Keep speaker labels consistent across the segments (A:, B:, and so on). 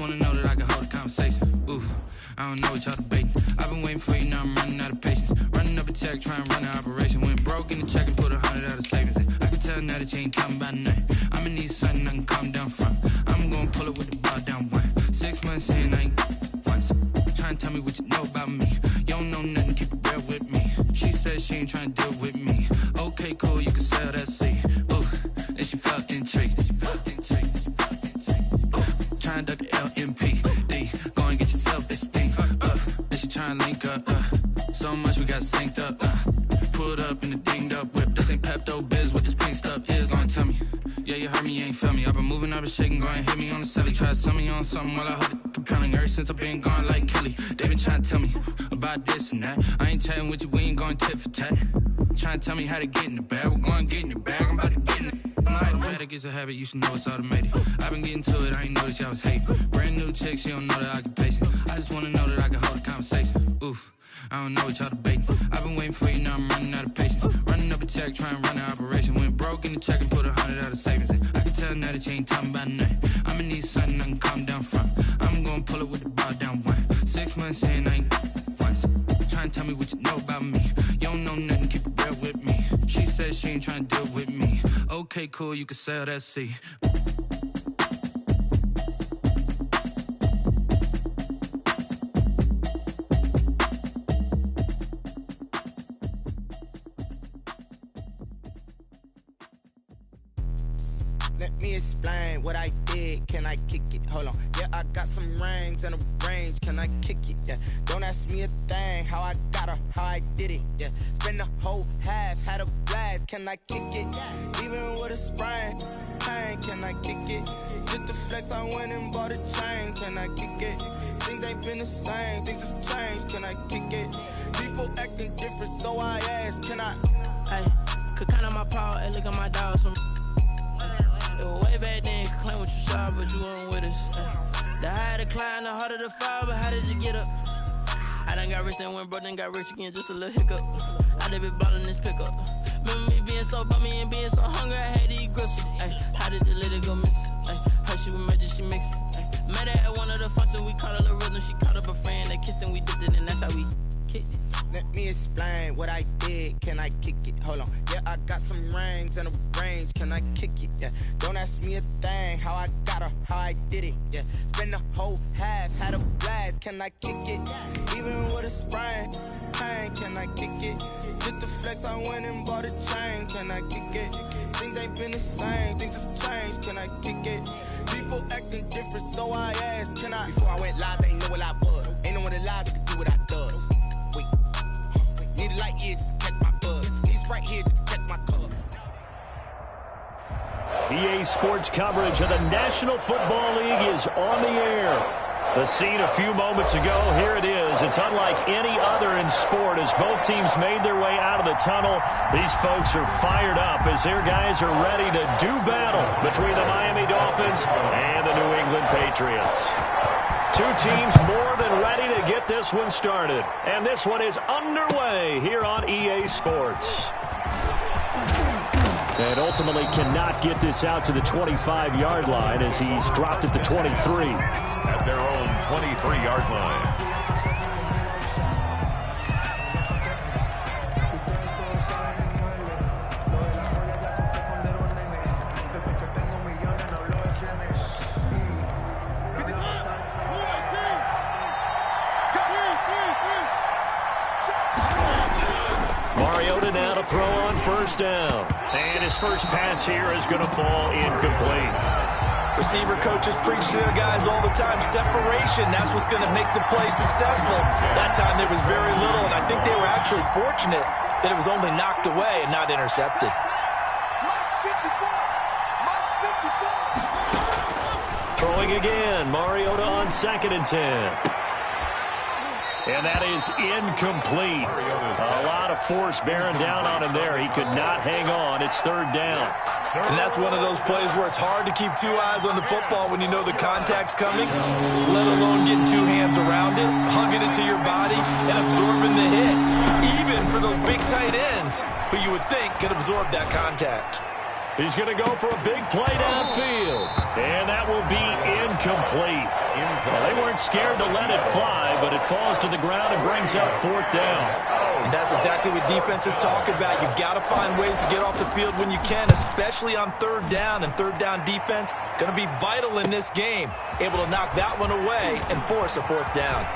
A: wanna know that I can hold a conversation. Ooh, I don't know what y'all debating. I've been waiting for you, now I'm running out of patience. Running up a check, trying to run an operation. Went broke in the check and put 100 out of savings in. I can tell now that you ain't talking about nothing. I'ma need something I can calm down from. I'm gonna pull it with the bar down one. 6 months in, I ain't once. Trying to tell me what you know about me. You don't know nothing, keep it real with me. She said she ain't trying to deal with me. Okay, cool, you can sell that seat. Ooh, and she felt intrigued. Trying to duck the LMPD. Go and get yourself esteem. And she trying to link up. So much we got synced up. Pulled up in the dinged up whip. This ain't Pepto-Biz, what this pink stuff is. Gonna tell me. Yeah, you heard me, you ain't felt me. I've been moving, I've been shaking, go and hit me on the celly. Try to sell me on something while I hold it compelling. Ever since I've been gone like Kelly, they been trying to tell me about this and that. I ain't chatting with you, we ain't going tit for tat. Trying to tell me how to get in the bag. We're going to get in the bag, I'm about to get in it. I'm automatic, it's a habit, you should know it's automated. I've been getting to it, I ain't noticed y'all was hating. Brand new chick, she don't know the occupation. I just wanna know that I can hold a conversation. Ooh, I don't know what y'all debating. I've been waiting for you, now I'm running out of patience. Running up a check, trying to run an operation. Went broke in the check and put 100 out of savings in. I can tell now that you ain't talking about nothing. I'ma need something I can calm down from. I'm gonna pull it with the bar down one. 6 months in, I ain't once. Trying to tell me what you know about me. You don't know nothing, keep it real with me. She said she ain't trying to deal with me. Okay, cool, you can sell that seat.
B: Let me explain what I did. Can I kick it? Hold on. Yeah, I got some rings and a range. Can I kick it? Yeah. Don't ask me a thing. How I got her, how I did it. Yeah. Spend the whole half, had a blast. Can I kick it? Even with a sprain. Pain, can I kick it? Just to flex, I went and bought a chain. Can I kick it? Things ain't been the same. Things have changed. Can I kick it? People acting different, so I ask. Can I?
C: Hey, could count on my power and look at my dogs from. Way back then, you could claim what you saw, but you weren't with us. The higher the climb, the harder the fall, but how did you get up? I done got rich, then went broke, then got rich again, just a little hiccup. I done been ballin' this pickup. Remember me being so bummy and being so hungry, I had to eat gristle. How did the lady go miss? How she was magic, she mixed it. Met her at one of the functions, we caught a little rhythm, she caught up a friend, they kissed and we dipped it, and that's how we kicked it.
B: Let me explain what I did. Can I kick it? Hold on. Yeah, I got some rings and a range. Can I kick it? Yeah. Don't ask me a thing. How I got her, how I did it. Yeah. Spend the whole half, had a blast. Can I kick it? Even with a sprain. Pain, can I kick it? Just to flex, I went and bought a chain. Can I kick it? Things ain't been the same. Things have changed. Can I kick it? People acting different, so I asked. Can I? Before I went live, they ain't know what I was. Ain't no one alive that could do what I does. Wait. Need a light here just to catch my buzz. Need Sprite here just to catch my color.
D: EA Sports coverage of the National Football League is on the air. The scene a few moments ago, here it is. It's unlike any other in sport as both teams made their way out of the tunnel. These folks are fired up as their guys are ready to do battle between the Miami Dolphins and the New England Patriots. Two teams more than ready to get this one started. And this one is underway here on EA Sports. And ultimately cannot get this out to the 25-yard line as he's dropped at the 23.
E: At their own 23-yard line.
D: Mariota now to throw on first down. And his first pass here is going to fall incomplete.
F: Receiver coaches preach to their guys all the time. Separation, that's what's going to make the play successful. That time there was very little, and I think they were actually fortunate that it was only knocked away and not intercepted.
D: Throwing again, Mariota on 2nd and 10. And that is incomplete. A lot of force bearing down on him there. He could not hang on. It's 3rd down.
F: And that's one of those plays where it's hard to keep two eyes on the football when you know the contact's coming, let alone getting two hands around it, hugging it to your body, and absorbing the hit. Even for those big tight ends who you would think could absorb that contact.
D: He's going to go for a big play downfield. And that will be incomplete. Well, they weren't scared to let it fly, but it falls to the ground and brings up 4th down.
F: And that's exactly what defenses talk about. You've got to find ways to get off the field when you can, especially on 3rd down. And 3rd down defense going to be vital in this game. Able to knock that one away and force a 4th down.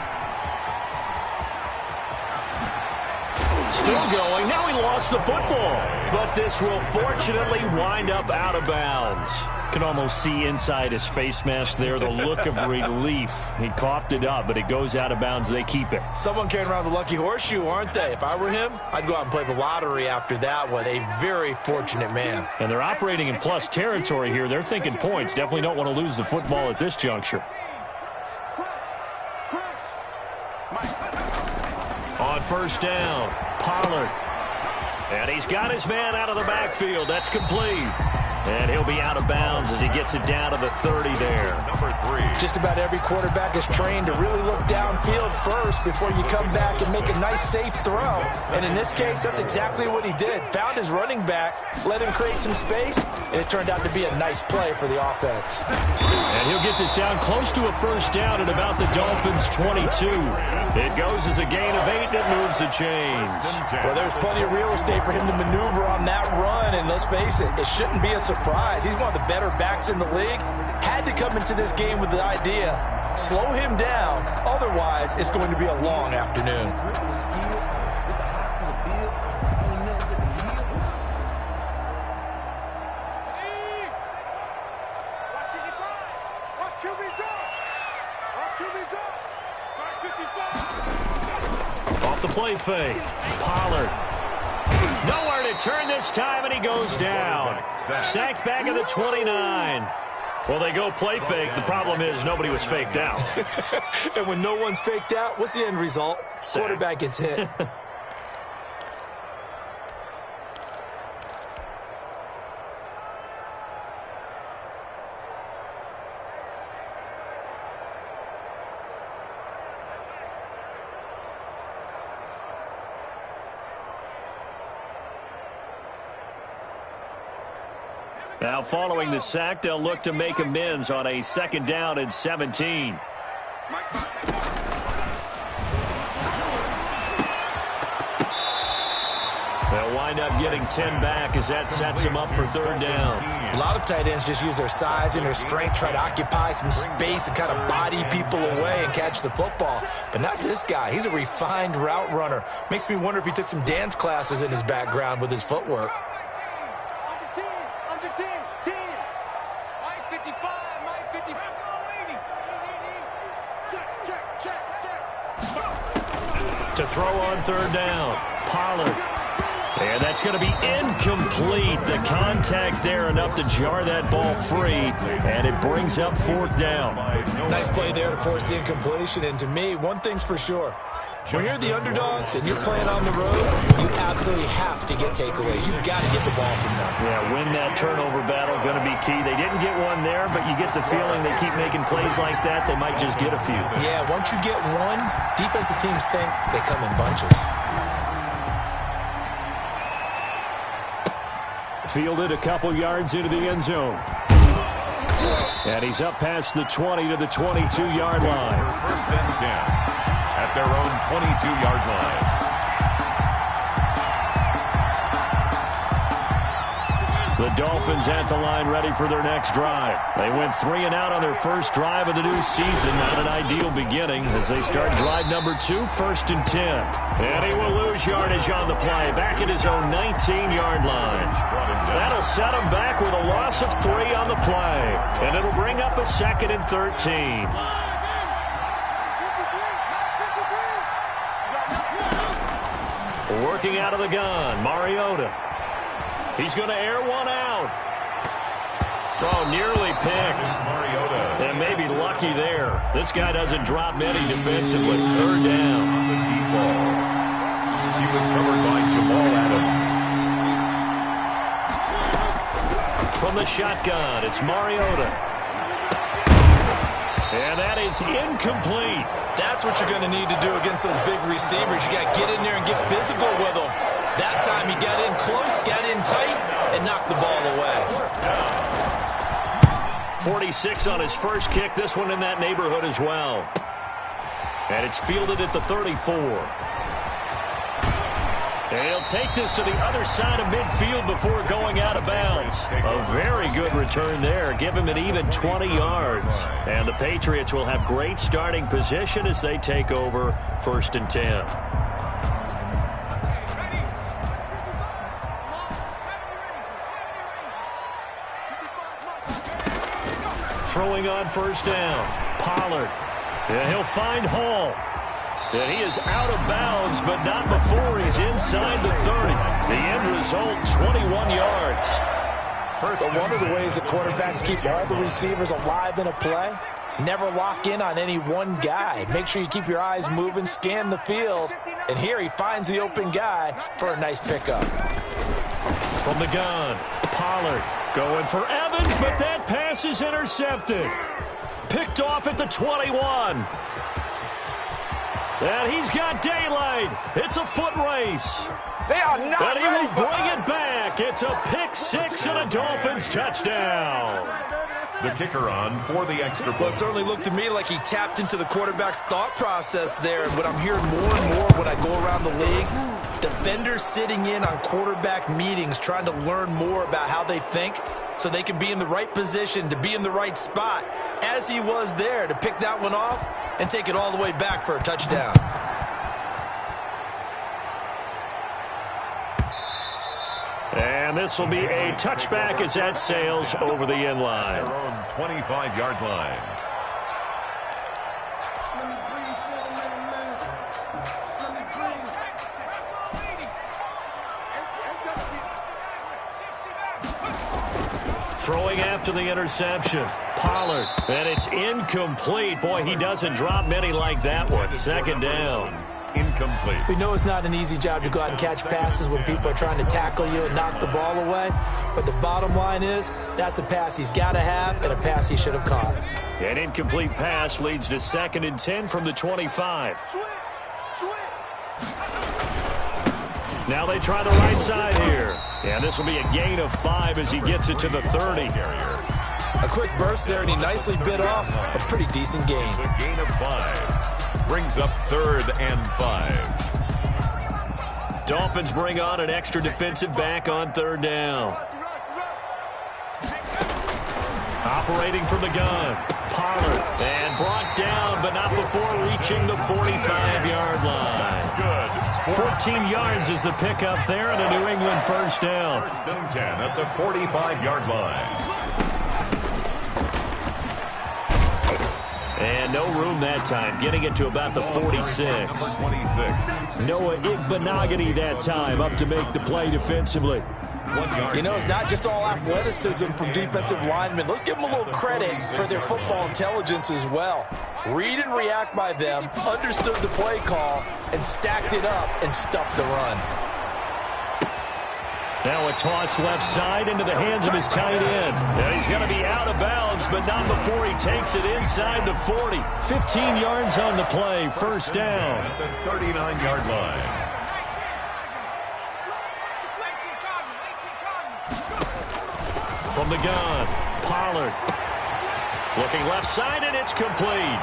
D: Still going. Now he lost the football. But this will fortunately wind up out of bounds. Can almost see inside his face mask there the look of relief. He coughed it up, but it goes out of bounds. They keep it.
F: Someone carrying around the lucky horseshoe, aren't they? If I were him, I'd go out and play the lottery after that one. A very fortunate man.
D: And they're operating in plus territory here. They're thinking points. Definitely don't want to lose the football at this juncture. On 1st down, Pollard. And he's got his man out of the backfield. That's complete. And he'll be out of bounds as he gets it down to the 30 there.
E: Number 3.
F: Just about every quarterback is trained to really look downfield first before you come back and make a nice, safe throw. And in this case, that's exactly what he did. Found his running back, let him create some space, and it turned out to be a nice play for the offense.
D: And he'll get this down close to a 1st down at about the Dolphins' 22. It goes as a gain of 8, and it moves the chains.
F: Well, there's plenty of real estate for him to maneuver on that run, and let's face it, it shouldn't be a surprise. He's one of the better backs in the league. Had to come into this game with the idea, slow him down, otherwise it's going to be a long afternoon.
D: Off the play fake, Pollard. Nowhere to turn this time, and he goes down. Sacked back at the 29. Well, they go play fake. The problem is nobody was faked out.
F: And when no one's faked out, what's the end result?
D: Sack.
F: Quarterback gets hit.
D: Now, following the sack, they'll look to make amends on a 2nd down and 17. They'll wind up getting 10 back as that sets him up for 3rd down.
F: A lot of tight ends just use their size and their strength, try to occupy some space and kind of body people away and catch the football. But not this guy. He's a refined route runner. Makes me wonder if he took some dance classes in his background with his footwork.
D: To throw on 3rd down, Pollard. And that's going to be incomplete. The contact there enough to jar that ball free, and it brings up 4th down.
F: Nice play there to force the incompletion, and to me, one thing's for sure. When you're the underdogs and you're playing on the road, you absolutely have to get takeaways. You've got to get the ball from them.
D: Yeah, win that turnover battle, going to be key. They didn't get one there, but you get the feeling they keep making plays like that, they might just get a few.
F: Yeah, once you get one, defensive teams think they come in bunches.
D: Fielded a couple yards into the end zone. And he's up past the 20 to the 22-yard line.
E: 1st and 10 at their own 22-yard line.
D: The Dolphins at the line ready for their next drive. They went 3 and out on their first drive of the new season. Not an ideal beginning as they start drive number 2, 1st and 10. And he will lose yardage on the play, back at his own 19-yard line. That'll set him back with a loss of 3 on the play. And it'll bring up a 2nd and 13. Working out of the gun, Mariota. He's going to air one out. Oh, nearly picked.
E: Mariota.
D: And maybe lucky there. This guy doesn't drop many defensively. 3rd down.
E: On the deep ball. He was covered by Jamal Adams.
D: From the shotgun, it's Mariota. And that is incomplete.
F: That's what you're going to need to do against those big receivers. You got to get in there and get physical with them. That time he got in close, got in tight, and knocked the ball away.
D: 46 on his first kick. This one in that neighborhood as well. And it's fielded at the 34. And he'll take this to the other side of midfield before going out of bounds. A very good return there. Give him an even 20 yards. And the Patriots will have great starting position as they take over 1st and 10. Throwing on 1st down. Pollard. And he'll find Hall. And he is out of bounds, but not before he's inside the 30. The end result, 21 yards.
G: But one of the ways that quarterbacks keep all the receivers alive in a play, never lock in on any one guy. Make sure you keep your eyes moving, scan the field. And here he finds the open guy for a nice pickup.
D: From the gun, Pollard going for Evans, but that pass is intercepted. Picked off at the 21. And he's got daylight. It's a foot race.
G: They are not
D: and he will bring it back. It's a pick six and a Dolphins touchdown.
E: The kicker on for the extra point.
F: Well, it certainly looked to me like he tapped into the quarterback's thought process there. But I'm hearing more and more when I go around the league, defenders sitting in on quarterback meetings trying to learn more about how they think so they can be in the right position to be in the right spot, as he was there to pick that one off and take it all the way back for a touchdown.
D: And this will be a touchback as that sails over the end line.
E: Their own 25-yard line.
D: Throwing after the interception. Pollard. And it's incomplete. Boy, he doesn't drop many like that one. 2nd down.
E: Incomplete.
G: We know it's not an easy job to go out and catch passes when people are trying to tackle you and knock the ball away. But the bottom line is, that's a pass he's got to have and a pass he should have caught.
D: An incomplete pass leads to 2nd and 10 from the 25. Now they try the right side here. And this will be a gain of 5 as he gets it to the 30.
F: A quick burst there, and he nicely bit off a pretty decent gain.
E: The gain of 5 brings up 3rd and 5.
D: Dolphins bring on an extra defensive back on 3rd down. Operating from the gun. Pollard. And brought down, but not before reaching the 45-yard line.
E: Good.
D: 14 yards is the pickup there, and a New England 1st down.
E: 1st and 10 at the 45-yard line.
D: And no room that time, getting it to about the 46.
E: Number 26.
D: Noah Igbenogany that time up to make the play defensively.
E: 1 yard.
G: You know, it's not just all athleticism from defensive linemen. Let's give them a little credit for their football intelligence as well. Read and react by them, understood the play call, and stacked it up and stuffed the run.
D: Now a toss left side into the hands of his tight end. And he's going to be out of bounds, but not before he takes it inside the 40. 15 yards on the play, 1st down.
E: At the 39-yard line.
D: From the gun, Pollard. Looking left side, and it's complete.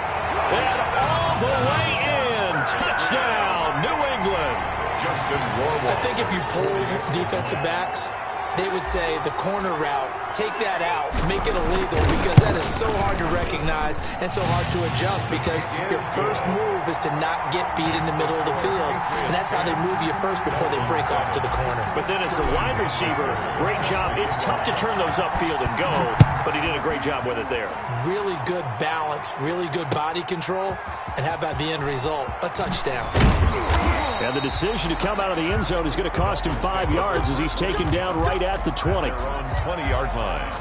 D: And all the way in. Touchdown, New England.
G: I think if you polled defensive backs, they would say the corner route, take that out, make it illegal, because that is so hard to recognize and so hard to adjust, because your first move is to not get beat in the middle of the field, and that's how they move you first before they break off to the corner.
D: But then as the wide receiver, great job. It's tough to turn those upfield and go, but he did a great job with it there.
G: Really good balance, really good body control, and how about the end result? A touchdown.
D: And the decision to come out of the end zone is going to cost him 5 yards as he's taken down right at the 20.
E: They're on 20-yard line.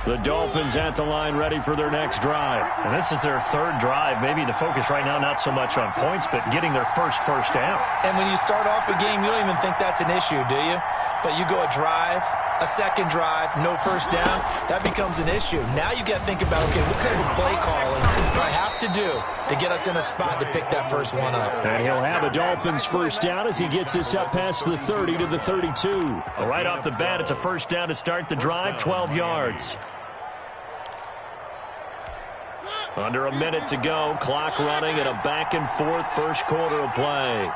D: The Dolphins at the line ready for their next drive. And this is their 3rd drive. Maybe the focus right now not so much on points, but getting their first down.
G: And when you start off a game, you don't even think that's an issue, do you? But you go a drive, a second drive, no first down, that becomes an issue. Now you got to think about, okay, what kind of play calling do I have to do to get us in a spot to pick that first one up?
D: And he'll have a Dolphins first down as he gets this up past the 30 to the 32. Right off the bat, it's a first down to start the drive, 12 yards. Under a minute to go, clock running, and a back-and-forth first quarter of play.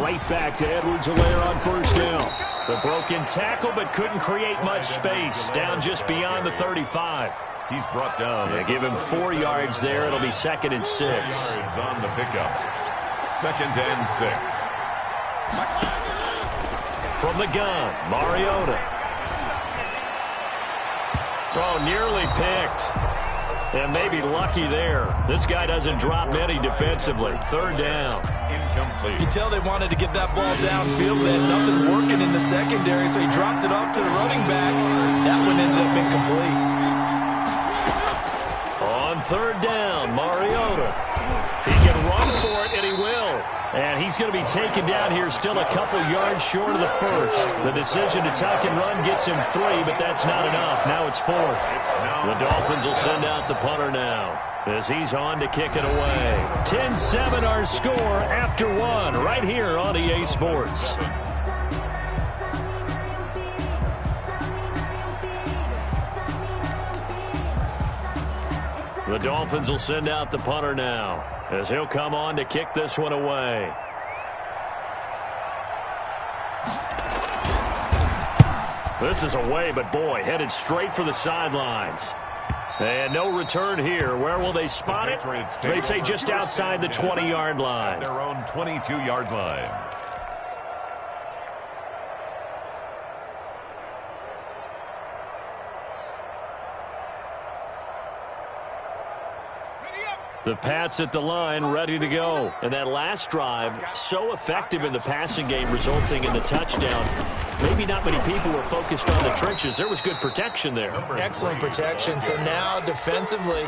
D: Right back to Edwards-Helaire on first down. The broken tackle, but couldn't create much space. Down just beyond the 35.
E: He's brought down.
D: Yeah, give him 4 yards there. It'll be 2nd and 6.
E: Yards on the pickup. 2nd and 6.
D: From the gun, Mariota. Oh, nearly picked. And maybe lucky there. This guy doesn't drop many defensively. 3rd down.
E: Incomplete.
G: You tell they wanted to get that ball downfield. They had nothing working in the secondary, so he dropped it off to the running back. That one ended up incomplete.
D: On 3rd down, Mariota. He can run for it, and he will. And he's going to be taken down here still a couple yards short of the first. The decision to tuck and run gets him 3, but that's not enough. Now it's 4th. The Dolphins will send out the punter now as he's on to kick it away. 10-7 our score after 1 right here on EA Sports. The Dolphins will send out the punter now as he'll come on to kick this one away. This is away, but boy, headed straight for the sidelines. And no return here. Where will they spot it? They say just outside the 20-yard line.
E: Their own 22-yard line.
D: The Pats at the line, ready to go. And that last drive, so effective in the passing game, resulting in the touchdown. Maybe not many people were focused on the trenches. There was good protection there.
G: Excellent protection. So now, defensively,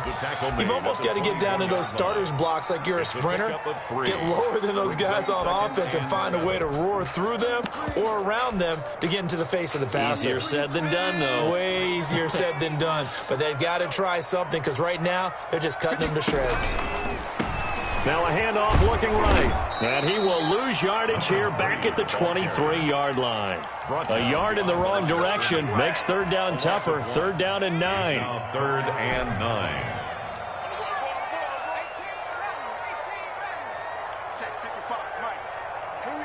G: you've almost got to get down into those starters blocks like you're a sprinter. Get lower than those guys on offense and find a way to roar through them or around them to get into the face of the passer.
D: Easier said than done, though.
G: Way easier said than done. But they've got to try something because right now, they're just cutting them to shreds.
D: Now a handoff looking right. And he will lose yardage here back at the 23-yard line. A yard in the wrong direction makes 3rd down tougher. 3rd down and 9.
E: Now 3rd and 9.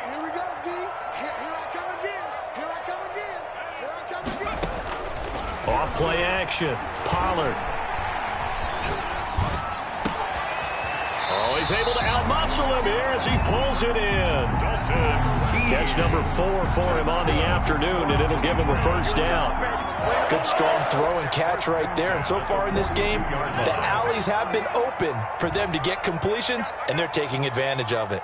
H: Here we go, D. Here I come again.
D: Off play action. Pollard. Oh, he's able to outmuscle him here as he pulls it in. Catch number 4 for him on the afternoon, and it'll give him a first down.
G: Good strong throw and catch right there. And so far in this game, the alleys have been open for them to get completions, and they're taking advantage of it.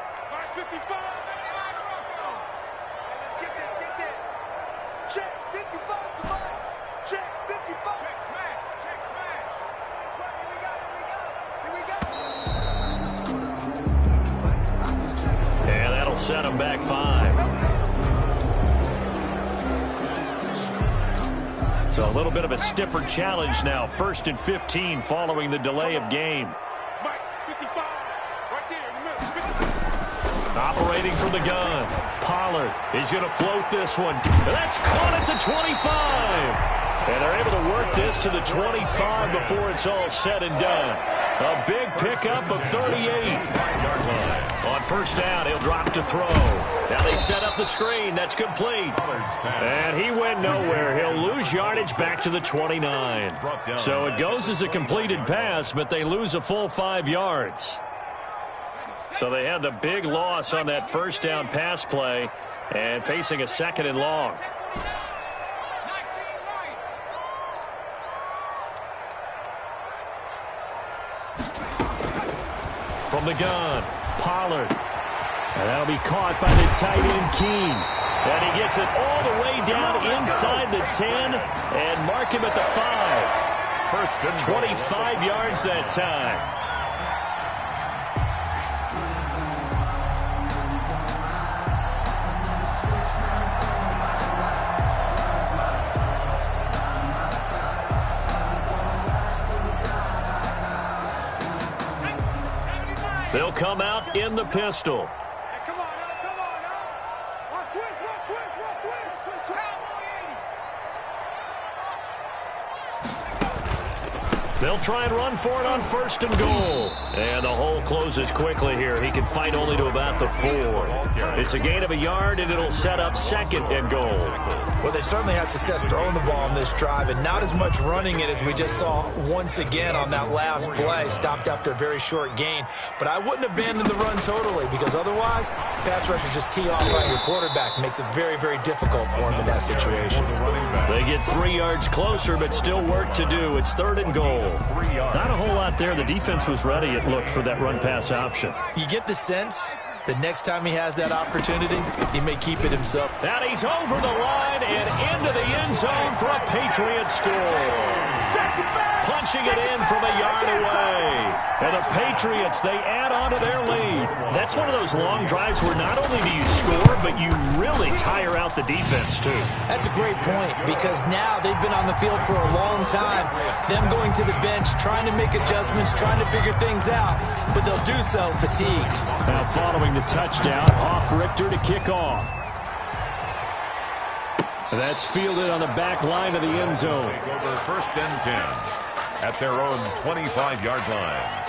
D: Set him back 5. So a little bit of a stiffer challenge now. 1st and 15 following the delay of game. Operating from the gun. Pollard. He's going to float this one. That's caught at the 25. And they're able to work this to the 25 before it's all said and done. A big pickup of 38. On first down, he'll drop to throw. Now they set up the screen. That's complete. And he went nowhere. He'll lose yardage back to the 29. So it goes as a completed pass, but they lose a full 5 yards. So they had the big loss on that first down pass play and facing a 2nd and long. From the gun, Pollard. And that'll be caught by the tight end, Keene. And he gets it all the way down inside the 10 and mark him at the 5. 25 yards that time. They'll come out in the pistol.
H: Come on now. Watch twist.
D: They'll try and run for it on 1st and goal. And the hole closes quickly here. He can fight only to about the 4. It's a gain of a yard, and it'll set up 2nd and goal.
G: Well, they certainly had success throwing the ball in this drive, and not as much running it as we just saw once again on that last play. Stopped after a very short gain. But I wouldn't abandon the run totally, because otherwise, pass rushers just tee off on your quarterback. Makes it very, very difficult for him in that situation.
D: They get 3 yards closer, but still work to do. It's 3rd and goal. Not a whole lot there. The defense was ready, it looked, for that run-pass option.
G: You get the sense that next time he has that opportunity, he may keep it himself.
D: And he's over the line and into the end zone for a Patriot score. Punching it in from a yard away. And the Patriots, they add on to their lead. That's one of those long drives where not only do you score, but you really tire out the defense, too.
G: That's a great point, because now they've been on the field for a long time. Them going to the bench, trying to make adjustments, trying to figure things out, but they'll do so fatigued.
D: Now following the touchdown, Hoff-Richter to kick off. That's fielded on the back line of the end zone.
E: Over 1st and 10 at their own 25-yard line.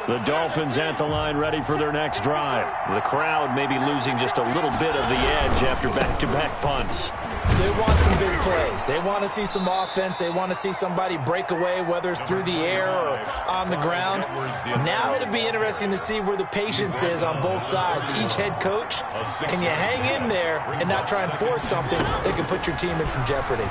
D: The Dolphins at the line, ready for their next drive. The crowd may be losing just a little bit of the edge after back-to-back punts.
G: They want some big plays. They want to see some offense. They want to see somebody break away, whether it's through the air or on the ground. Now it'll be interesting to see where the patience is on both sides. Each head coach, can you hang in there and not try and force something that can put your team in some jeopardy?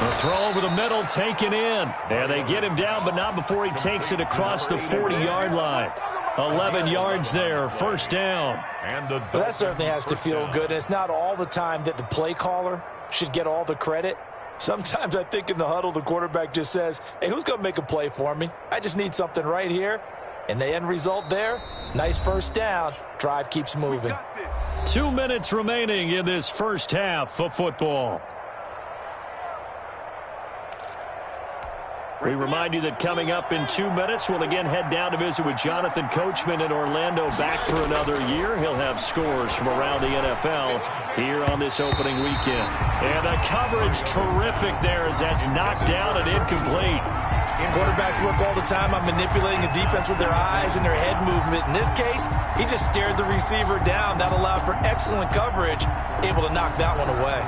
D: The throw over the middle, taken in. And they get him down, but not before he takes it across the 40-yard line. 11 yards there, 1st down.
G: Well, that certainly has to feel good. And it's not all the time that the play caller should get all the credit. Sometimes I think in the huddle, the quarterback just says, hey, who's going to make a play for me? I just need something right here. And the end result there, nice 1st down. Drive keeps moving.
D: 2 minutes remaining in this first half of football. We remind you that coming up in 2 minutes, we'll again head down to visit with Jonathan Coachman in Orlando, back for another year. He'll have scores from around the NFL here on this opening weekend. And the coverage terrific there as that's knocked down and incomplete.
G: Quarterbacks work all the time on manipulating the defense with their eyes and their head movement. In this case, he just stared the receiver down. That allowed for excellent coverage, able to knock that one away.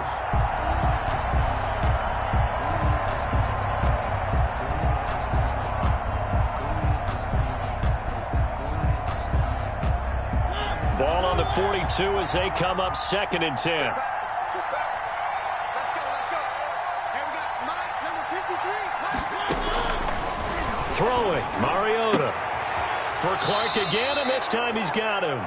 D: Ball on the 42 as they come up 2nd and 10.
H: Let's go. Here we got number 53.
D: Throwing, Mariota. For Clark again, and this time he's got him.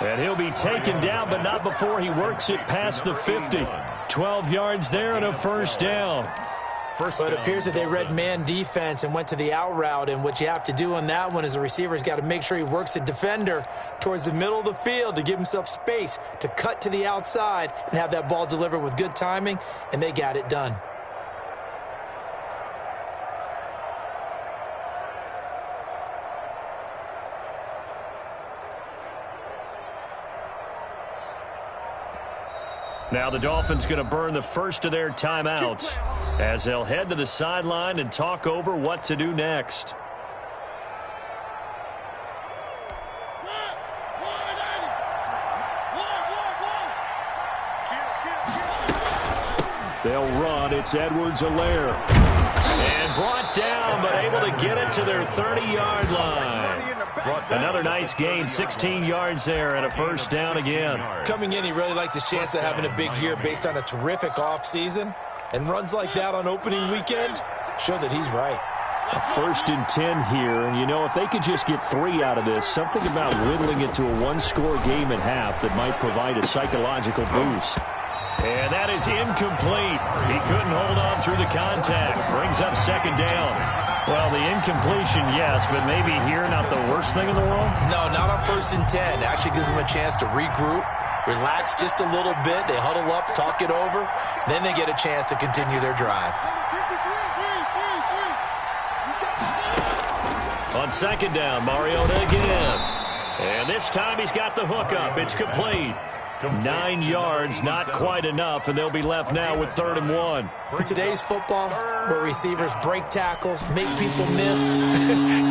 D: And he'll be taken down, but not before he works it past the 50. 12 yards there and a 1st down.
G: But it appears that they read man defense and went to the out route, and what you have to do on that one is the receiver's got to make sure he works the defender towards the middle of the field to give himself space to cut to the outside and have that ball delivered with good timing, and they got it done.
D: Now the Dolphins going to burn the first of their timeouts as they'll head to the sideline and talk over what to do next. They'll run. It's Edwards-Helaire. And brought down, but able to get it to their 30-yard line. Another nice gain, 16 yards there, and a 1st down again.
G: Coming in, he really liked his chance of having a big year based on a terrific offseason. And runs like that on opening weekend show that he's right.
D: A 1st and 10 here, and you know, if they could just get 3 out of this, something about whittling it to a 1-score game at half that might provide a psychological boost. And that is incomplete. He couldn't hold on through the contact. Brings up 2nd down. Well, the incompletion, yes, but maybe here not the worst thing in the world?
G: No, not on 1st and 10. Actually gives them a chance to regroup, relax just a little bit. They huddle up, talk it over. Then they get a chance to continue their drive.
D: On second down, Mariota again. And this time he's got the hook up. It's complete. 9 yards, not quite enough, and they'll be left now with 3rd and 1.
G: In today's football, where receivers break tackles, make people miss,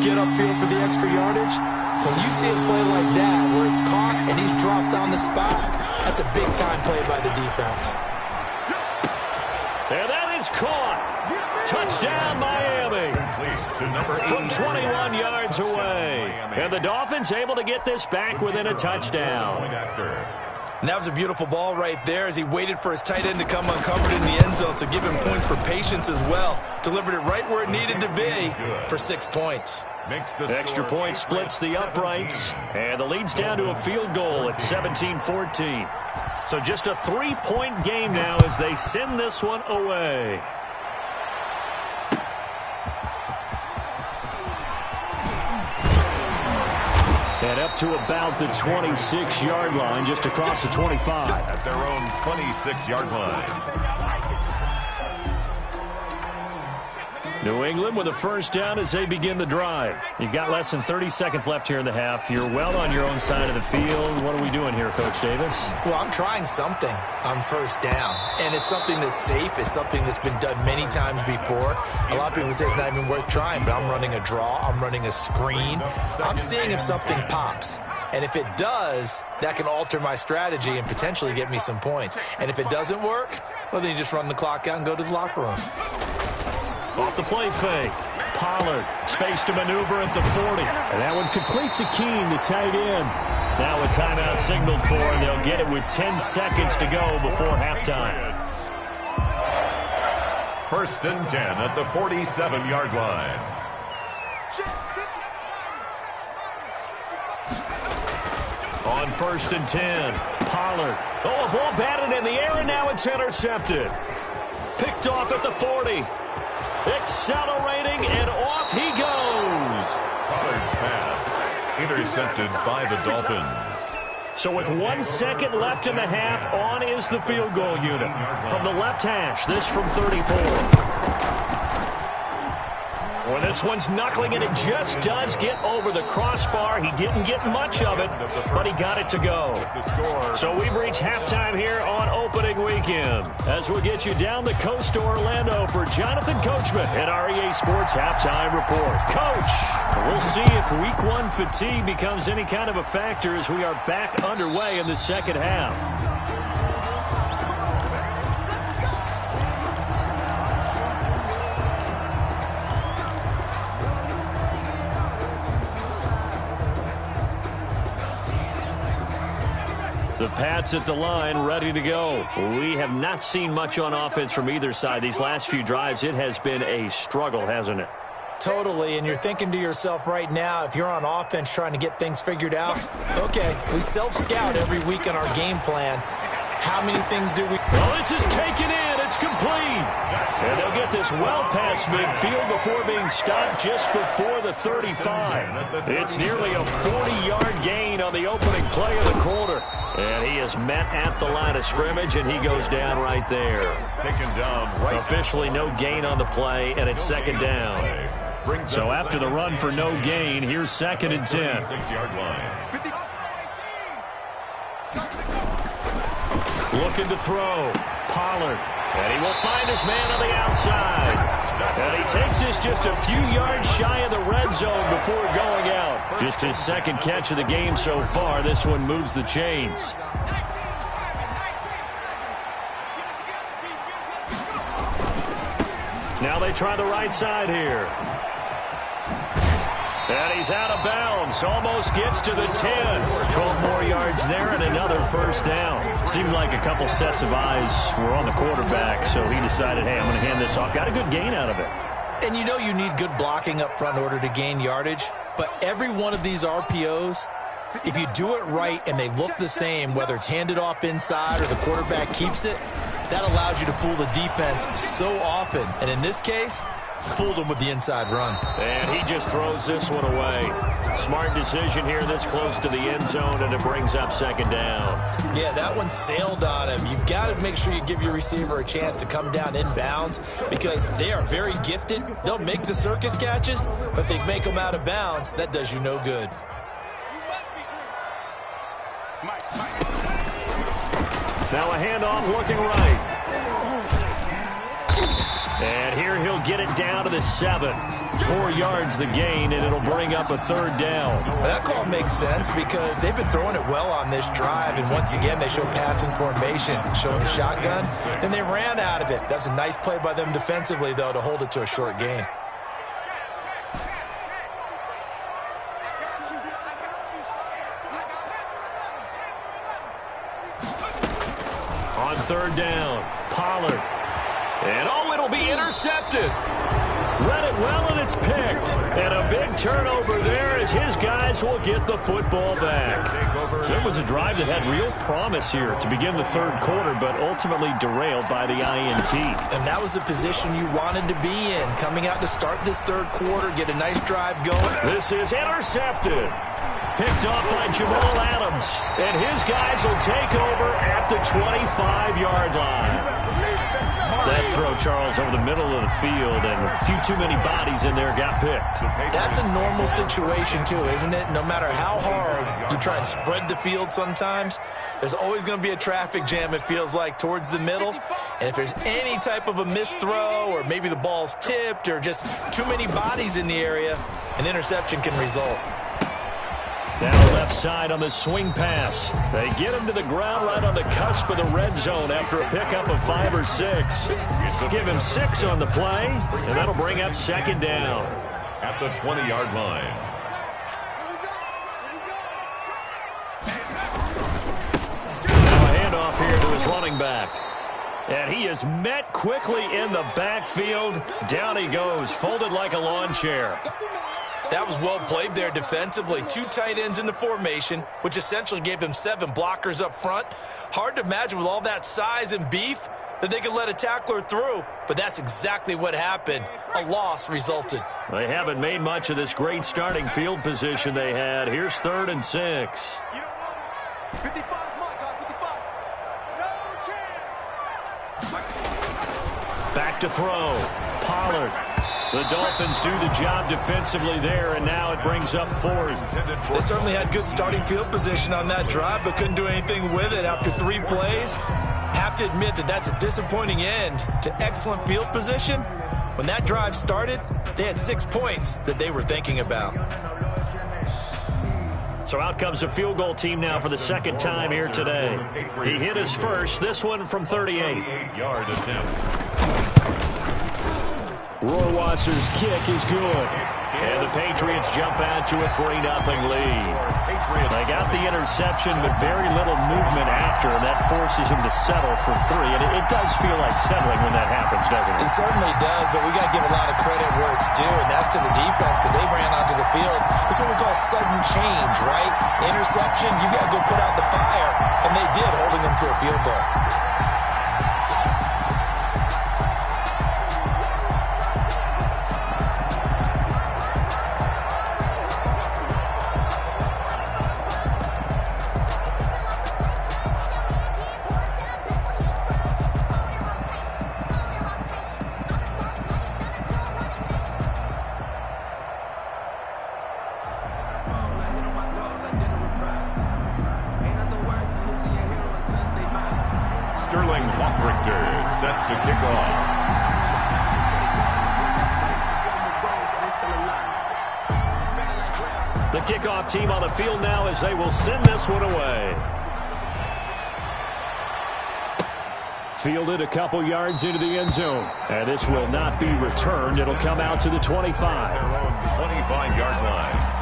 G: get upfield for the extra yardage, when you see a play like that where it's caught and he's dropped on the spot, that's a big-time play by the defense.
D: And that is caught. Touchdown, Miami. From 21 yards away. And the Dolphins able to get this back within a touchdown.
F: And that was a beautiful ball right there as he waited for his tight end to come uncovered in the end zone, so give him points for patience as well. Delivered it right where it needed to be for 6 points.
D: Extra point splits the uprights, and the lead's down to a field goal at 17-14. So just a 3-point game now as they send this one away. And up to about the 26-yard line, just across the 25.
E: At their own 26-yard line.
D: New England with a first down as they begin the drive. You've got less than 30 seconds left here in the half. You're well on your own side of the field. What are we doing here, Coach Davis?
G: Well, I'm trying something on first down, and it's something that's safe. It's something that's been done many times before. A lot of people say it's not even worth trying, but I'm running a draw. I'm running a screen. I'm seeing if something pops. And if it does, that can alter my strategy and potentially get me some points. And if it doesn't work, well, then you just run the clock out and go to the locker room.
D: Off the play fake. Pollard, space to maneuver at the 40. And that one complete to Keene, the tight end. Now a timeout signaled for, and they'll get it with 10 seconds to go before halftime.
E: 1st and 10 at the 47-yard line.
D: On 1st and 10, Pollard. Oh, a ball batted in the air, and now it's intercepted. Picked off at the 40. Accelerating, and off he goes.
E: Pollard's pass intercepted by the Dolphins.
D: So with 1 second left in the half, on is the field goal unit. From the left hash, this from 34. Well, this one's knuckling, and it just does get over the crossbar. He didn't get much of it, but he got it to go. So we've reached halftime here on opening weekend. As we'll get you down the coast to Orlando for Jonathan Coachman at REA Sports Halftime Report. Coach, we'll see if Week 1 fatigue becomes any kind of a factor as we are back underway in the second half. The Pats at the line, ready to go. We have not seen much on offense from either side. These last few drives, it has been a struggle, hasn't it?
G: Totally, and you're thinking to yourself right now, if you're on offense trying to get things figured out, okay, we self-scout every week on our game plan. How many things do we...
D: Well, this is taken in. It's complete. And they'll get this well past midfield before being stopped just before the 35. It's nearly a 40-yard gain on the opening play of the quarter. And he is met at the line of scrimmage, and he goes down right there.
E: Taken down right.
D: Officially no gain on the play, and it's second down. So after the run for no gain, here's 2nd and 10.
E: 6-yard line.
D: Looking to throw. Pollard. And he will find his man on the outside. And he takes this just a few yards shy of the red zone before going out. Just his 2nd catch of the game so far. This one moves the chains. Now they try the right side here. And he's out of bounds. Almost gets to the 10. 12 more yards there and another first down. Seemed like a couple sets of eyes were on the quarterback, so he decided, hey, I'm going to hand this off. Got a good gain out of it.
G: And you know you need good blocking up front in order to gain yardage. But every one of these RPOs, if you do it right and they look the same, whether it's handed off inside or the quarterback keeps it, that allows you to fool the defense so often. And in this case,
F: fooled him with the inside run.
D: And he just throws this one away. Smart decision here this close to the end zone, and it brings up second down.
F: Yeah, that one sailed on him. You've got to make sure you give your receiver a chance to come down inbounds because they are very gifted. They'll make the circus catches, but they make them out of bounds. That does you no good.
D: Now a handoff looking right. And here he'll get it down to the 7. 4 yards the gain, and it'll bring up a third down.
F: Well, that call makes sense because they've been throwing it well on this drive, and once again they show passing formation, showing the shotgun. Then they ran out of it. That's a nice play by them defensively, though, to hold it to a short gain.
D: On third down, Pollard. And, oh, it'll be intercepted. Read it well, and it's picked. And a big turnover there as his guys will get the football back. So it was a drive that had real promise here to begin the third quarter, but ultimately derailed by the INT.
F: And that was the position you wanted to be in, coming out to start this third quarter, get a nice drive going.
D: This is intercepted. Picked up by Jamal Adams. And his guys will take over at the 25-yard line. That throw, Charles, over the middle of the field, and a few too many bodies in there got picked.
F: That's a normal situation, too, isn't it? No matter how hard you try and spread the field sometimes, there's always going to be a traffic jam, it feels like, towards the middle. And if there's any type of a missed throw or maybe the ball's tipped or just too many bodies in the area, an interception can result.
D: Now left side on the swing pass. They get him to the ground right on the cusp of the red zone after a pickup of 5 or 6. Give him 6 on the play, and that'll bring up second down.
E: At the 20-yard line.
D: Now a handoff here to his running back. And he is met quickly in the backfield. Down he goes, folded like a lawn chair.
F: That was well played there defensively. 2 tight ends in the formation, which essentially gave them 7 blockers up front. Hard to imagine with all that size and beef that they could let a tackler through, but that's exactly what happened. A loss resulted.
D: They haven't made much of this great starting field position they had. Here's 3rd and 6.
H: 55 is mine, guys. 55. No chance.
D: Back to throw. Pollard. The Dolphins do the job defensively there, and now it brings up 4th.
F: They certainly had good starting field position on that drive, but couldn't do anything with it after 3 plays. Have to admit that that's a disappointing end to excellent field position. When that drive started, they had 6 points that they were thinking about.
D: So out comes a field goal team now for the second time here today. He hit his first, this one from 38.
E: 8-yard attempt.
D: Rohrwasser's kick is good. And the Patriots jump out to a 3-0 lead. They got the interception, but very little movement after, and that forces them to settle for 3. And it does feel like settling when that happens, doesn't it?
F: It certainly does, but we got to give a lot of credit where it's due, and that's to the defense because they ran onto the field. This is what we call sudden change, right? Interception, you got to go put out the fire, and they did, holding them to a field goal.
E: Sterling Hoffrichter set to kick off.
D: The kickoff team on the field now as they will send this one away. Fielded a couple yards into the end zone. And this will not be returned. It'll come out to the 25.
E: Their own 25-yard line.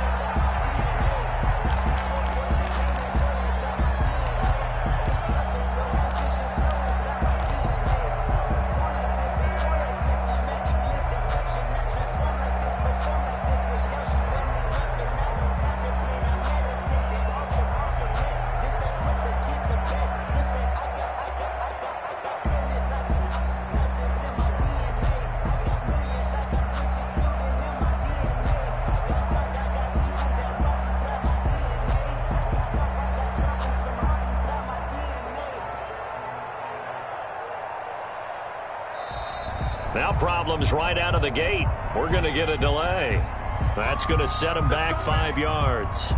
D: Now problems right out of the gate. We're going to get a delay. That's going to set him back 5 yards.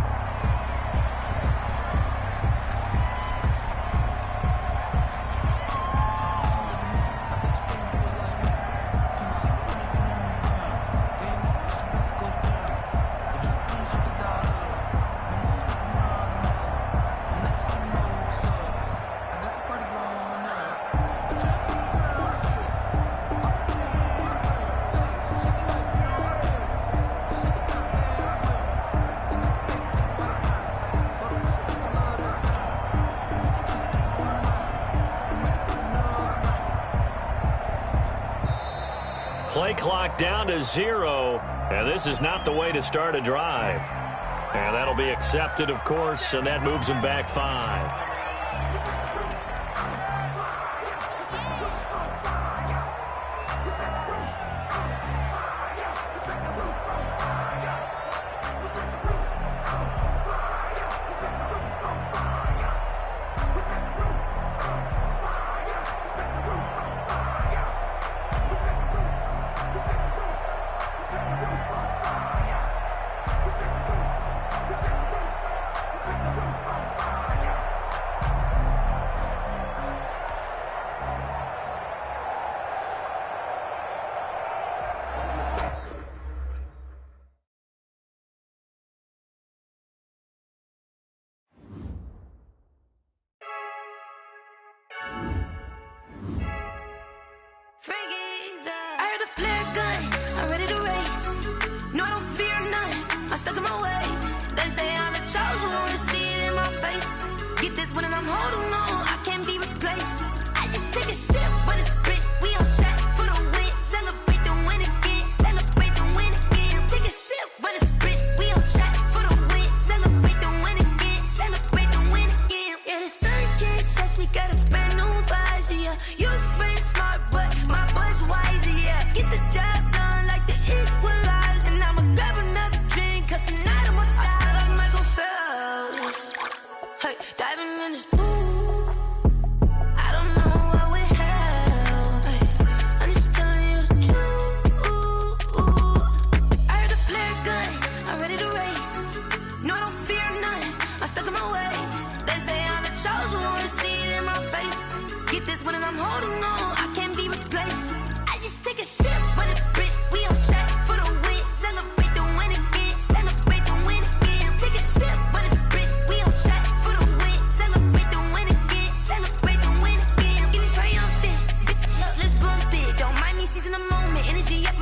D: Play clock down to 0, and this is not the way to start a drive. And that'll be accepted, of course, and that moves him back 5.
I: I heard a flare gun, I'm ready to race. No, I don't fear none, I'm stuck in my ways. They say I'm the chosen one, to see it in my face. Get this one and I'm holding on, I can't be replaced. I just take a sip when it's split, we on track for the win. Celebrate the win again, celebrate the win again. Take a sip when it's split, we on track for the win. Celebrate the win again, celebrate the win again. Yeah, the sun can't touch me, got a brand new visor, yeah. Your friend's smart, but my bud's wiser, yeah. Get the job done like the equalizer. And I'ma grab another drink, cause tonight I'ma die like Michael Phelps. Hey, diving in this pool, I don't know what we have. Hey, I'm just telling you the truth. I heard a flare gun, I'm ready to race. No, I don't fear none, I'm stuck in my ways. They say I'm the chosen one, to see it in my face. Get this one and I'm holding on, I can't be replaced. I just take a sip when it's split, we on track for the win. Celebrate the win again, celebrate the win again. Take a sip when it's split, we on track for the win. Celebrate the win again, celebrate the win again. Get it triumphant, look, let's bump it. Don't mind me seizing the moment, energy up